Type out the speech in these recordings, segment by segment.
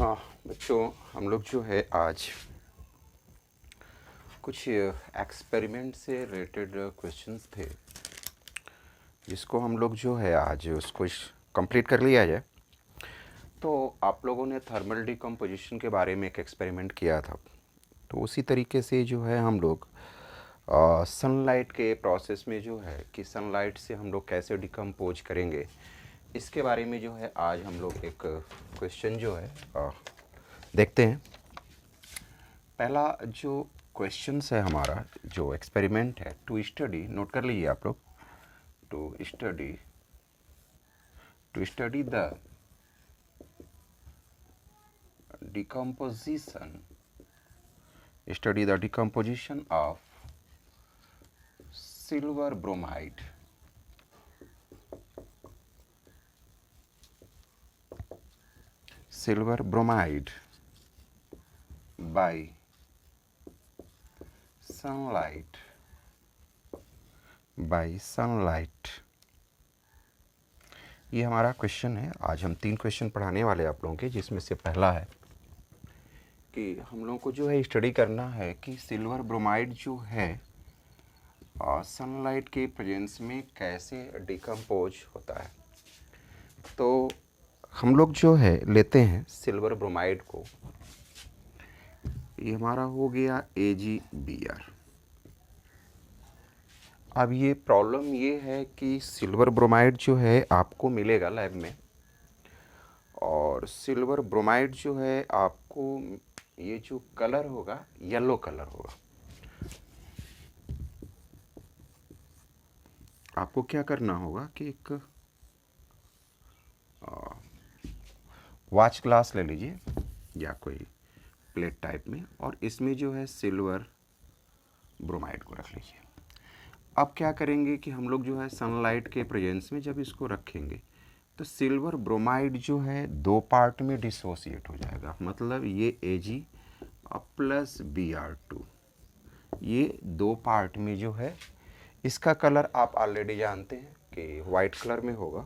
हाँ बच्चों, हम लोग जो है आज कुछ एक्सपेरिमेंट से रिलेटेड क्वेश्चंस थे, जिसको हम लोग जो है आज उसको कंप्लीट कर लिया जाए। तो आप लोगों ने थर्मल डिकम्पोजिशन के बारे में एक एक्सपेरिमेंट किया था, तो उसी तरीके से जो है हम लोग सनलाइट के प्रोसेस में जो है कि सनलाइट से हम लोग कैसे डिकम्पोज करेंगे, इसके बारे में जो है आज हम लोग एक क्वेश्चन जो है देखते हैं। पहला जो क्वेश्चंस है हमारा, जो एक्सपेरिमेंट है, टू स्टडी, नोट कर लीजिए आप लोग, to study the decomposition of silver bromide by sunlight ये हमारा क्वेश्चन है। आज हम 3 क्वेश्चन पढ़ाने वाले हैं आप लोगों के, जिसमें से पहला है कि हम लोगों को जो है स्टडी करना है कि सिल्वर ब्रोमाइड जो है सनलाइट के प्रेजेंस में कैसे डिकम्पोज होता है। तो हम लोग जो है लेते हैं सिल्वर ब्रोमाइड को, ये हमारा हो गया AgBr। अब ये प्रॉब्लम ये है कि सिल्वर ब्रोमाइड जो है आपको मिलेगा लैब में, और सिल्वर ब्रोमाइड जो है आपको ये जो कलर होगा येलो कलर होगा। आपको क्या करना होगा कि एक वॉच ग्लास ले लीजिए या कोई प्लेट टाइप में, और इसमें जो है सिल्वर ब्रोमाइड को रख लीजिए। अब क्या करेंगे कि हम लोग जो है सनलाइट के प्रेजेंस में जब इसको रखेंगे तो सिल्वर ब्रोमाइड जो है 2 पार्ट में डिसोसिएट हो जाएगा। मतलब ये Ag प्लस Br2, ये 2 पार्ट में जो है, इसका कलर आप ऑलरेडी जानते हैं कि वाइट कलर में होगा,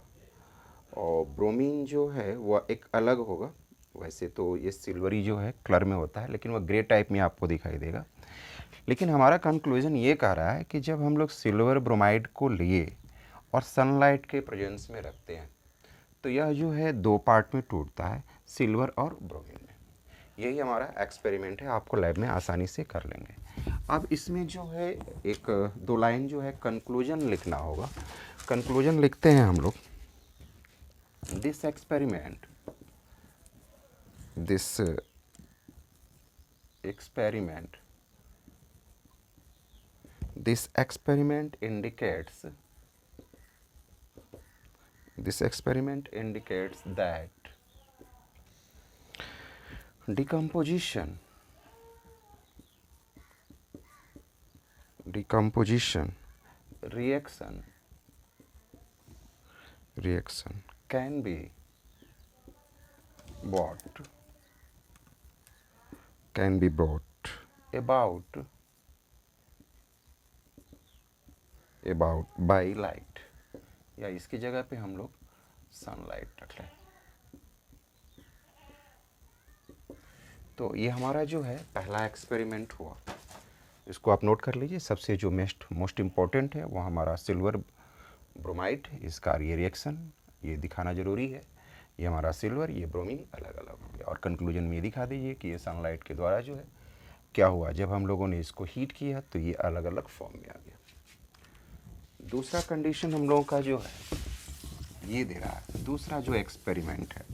और ब्रोमीन जो है वह एक अलग होगा। वैसे तो ये सिल्वरी जो है कलर में होता है, लेकिन वह ग्रे टाइप में आपको दिखाई देगा। लेकिन हमारा कंक्लूजन ये कह रहा है कि जब हम लोग सिल्वर ब्रोमाइड को लिए और सनलाइट के प्रेजेंस में रखते हैं तो यह जो है 2 पार्ट में टूटता है, सिल्वर और ब्रोमीन में। यही हमारा एक्सपेरिमेंट है, आपको लैब में आसानी से कर लेंगे। अब इसमें जो है एक 2 लाइन जो है कंक्लूजन लिखना होगा। कंक्लूजन लिखते हैं हम लोग, this experiment indicates that decomposition reaction can be brought about by light, या इसकी जगह पे हम लोग सनलाइट रख लें। तो ये हमारा जो है पहला एक्सपेरिमेंट हुआ, इसको आप नोट कर लीजिए। सबसे जो मोस्ट इम्पोर्टेंट है वो हमारा सिल्वर ब्रोमाइड, इसका ये रिएक्शन ये दिखाना ज़रूरी है। ये हमारा सिल्वर, ये ब्रोमीन अलग अलग हो गया, और कंक्लूजन में ये दिखा दीजिए कि ये सनलाइट के द्वारा जो है क्या हुआ, जब हम लोगों ने इसको हीट किया तो ये अलग अलग फॉर्म में आ गया। दूसरा कंडीशन हम लोगों का जो है ये दे रहा है, दूसरा जो एक्सपेरिमेंट है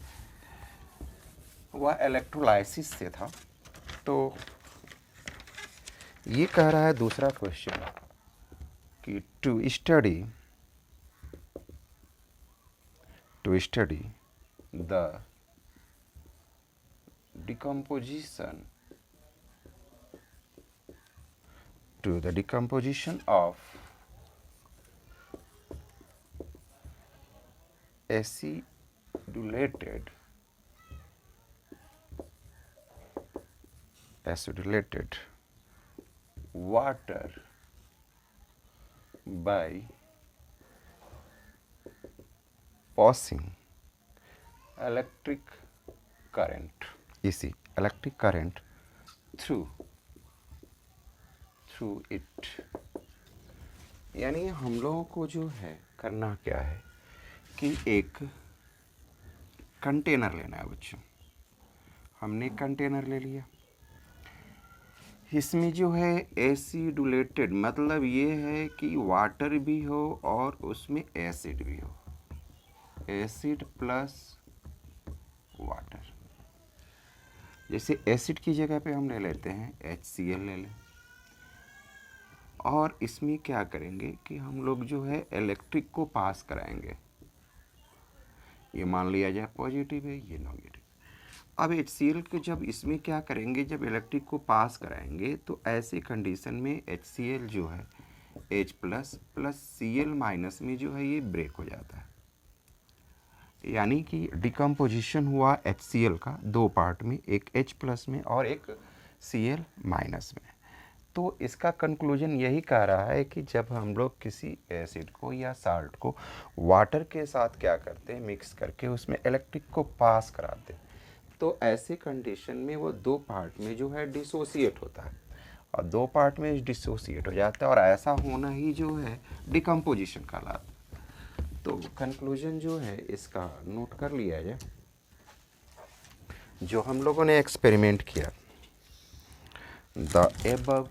वह इलेक्ट्रोलाइसिस से था। तो ये कह रहा है दूसरा क्वेश्चन कि to study the decomposition of acidulated water by passing electric current। इसी इलेक्ट्रिक करंट थ्रू इट। यानी हम लोगों को जो है करना क्या है कि एक कंटेनर लेना है बच्चों। हमने कंटेनर ले लिया, इसमें जो है एसिडुलेटेड मतलब ये है कि वाटर भी हो और उसमें एसिड भी हो, एसिड प्लस वाटर। जैसे एसिड की जगह पे हम ले लेते हैं HCl ले लें, और इसमें क्या करेंगे कि हम लोग जो है इलेक्ट्रिक को पास कराएंगे। ये मान लिया जाए पॉजिटिव है, ये नेगेटिव। अब HCl के जब इसमें क्या करेंगे, जब इलेक्ट्रिक को पास कराएंगे तो ऐसे कंडीशन में HCl जो है H plus plus Cl minus में जो है ये ब्रेक हो जाता है। यानी कि डिकम्पोजिशन हुआ HCl का दो पार्ट में, एक H प्लस में और एक Cl माइनस में। तो इसका कंक्लूजन यही कह रहा है कि जब हम लोग किसी एसिड को या साल्ट को वाटर के साथ क्या करते हैं, मिक्स करके उसमें इलेक्ट्रिक को पास कराते हैं, तो ऐसे कंडीशन में वो दो पार्ट में जो है डिसोसिएट होता है, और दो पार्ट में डिसोसिएट हो जाता है, और ऐसा होना ही जो है डिकम्पोजिशन कहलाता है। तो कंक्लूजन जो है इसका नोट कर लिया जाए। जो हम लोगों ने एक्सपेरिमेंट किया, the above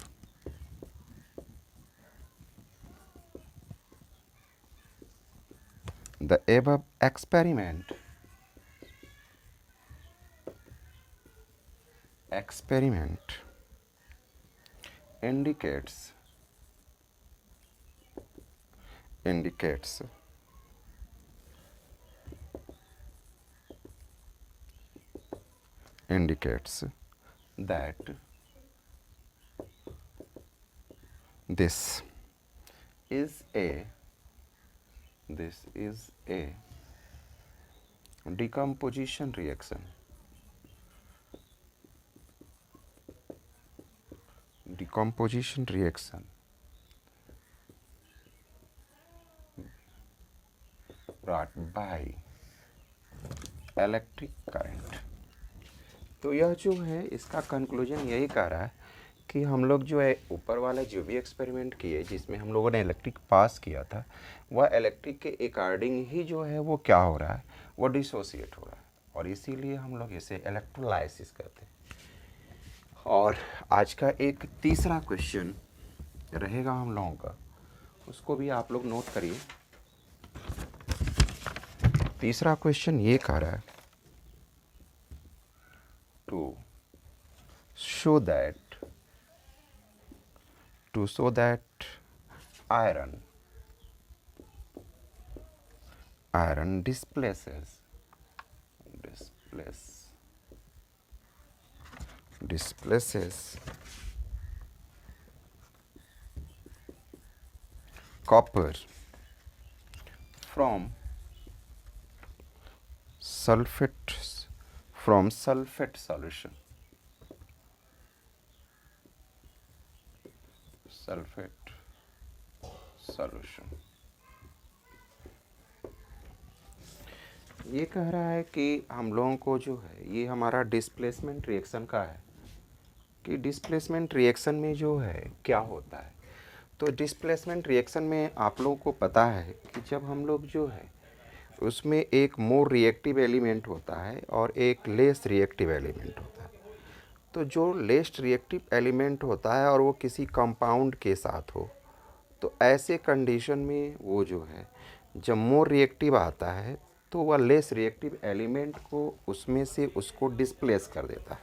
experiment indicates that this is a decomposition reaction. Brought by electric current. तो यह जो है इसका कंक्लूजन यही कह रहा है कि हम लोग जो है ऊपर वाला जो भी एक्सपेरिमेंट किए जिसमें हम लोगों ने इलेक्ट्रिक पास किया था, वह इलेक्ट्रिक के अकॉर्डिंग ही जो है वो क्या हो रहा है, वो डिसोसिएट हो रहा है, और इसीलिए हम लोग इसे इलेक्ट्रोलाइसिस कहते हैं। और आज का एक तीसरा क्वेश्चन रहेगा हम लोगों का, उसको भी आप लोग नोट करिए। तीसरा क्वेश्चन ये कह रहा है to show that iron displaces copper from sulfate solution. ये कह रहा है कि हम लोगों को जो है ये हमारा डिस्प्लेसमेंट रिएक्शन का है, कि डिस्प्लेसमेंट रिएक्शन में जो है क्या होता है। तो डिस्प्लेसमेंट रिएक्शन में आप लोगों को पता है कि जब हम लोग जो है उसमें एक मोर रिएक्टिव एलिमेंट होता है और एक लेस रिएक्टिव एलिमेंट होता है। तो जो लेस रिएक्टिव एलिमेंट होता है और वो किसी कंपाउंड के साथ हो, तो ऐसे कंडीशन में वो जो है जब मोर रिएक्टिव आता है तो वह लेस रिएक्टिव एलिमेंट को उसमें से उसको डिस्प्लेस कर देता है।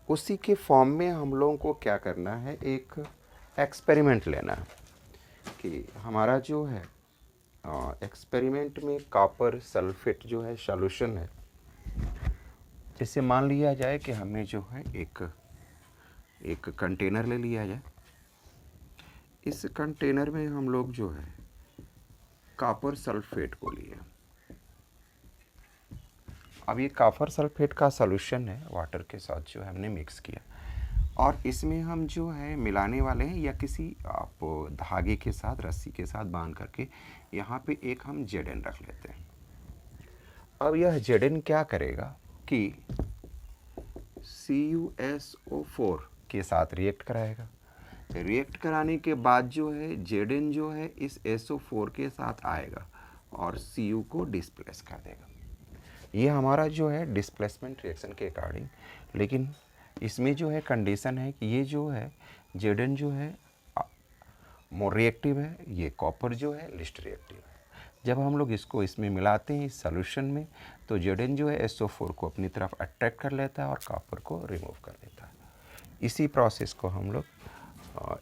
उसी के फॉर्म में हम लोगों को क्या करना है, एक एक्सपेरिमेंट लेना है कि हमारा जो है एक्सपेरिमेंट में कॉपर सल्फेट जो है सॉल्यूशन है। जैसे मान लिया जाए कि हमें जो है एक कंटेनर ले लिया जाए, इस कंटेनर में हम लोग जो है कॉपर सल्फेट को लिए। अब ये कॉपर सल्फेट का सॉल्यूशन है, वाटर के साथ जो है हमने मिक्स किया, और इसमें हम जो है मिलाने वाले हैं या किसी आप धागे के साथ रस्सी के साथ बांध करके यहाँ पे एक हम Zn रख लेते हैं। अब यह Zn क्या करेगा कि CuSO4 के साथ रिएक्ट कराएगा। रिएक्ट कराने के बाद जो है Zn जो है इस SO4 के साथ आएगा और Cu को डिस्प्लेस कर देगा। ये हमारा जो है डिस्प्लेसमेंट रिएक्शन के अकॉर्डिंग, लेकिन इसमें जो है कंडीशन है कि ये जो है Zn जो है मोर रिएक्टिव है, ये कॉपर जो है लिस्ट रिएक्टिव है। जब हम लोग इसको इसमें मिलाते हैं इस सॉल्यूशन में, तो Zn जो है SO4 को अपनी तरफ अट्रैक्ट कर लेता है और कॉपर को रिमूव कर देता है। इसी प्रोसेस को हम लोग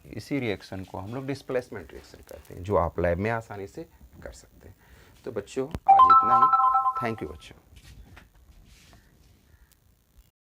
इसी रिएक्शन को हम लोग डिस्प्लेसमेंट रिएक्शन कहते हैं, जो आप लैब में आसानी से कर सकते हैं। तो बच्चों आज इतना ही। थैंक यू बच्चों।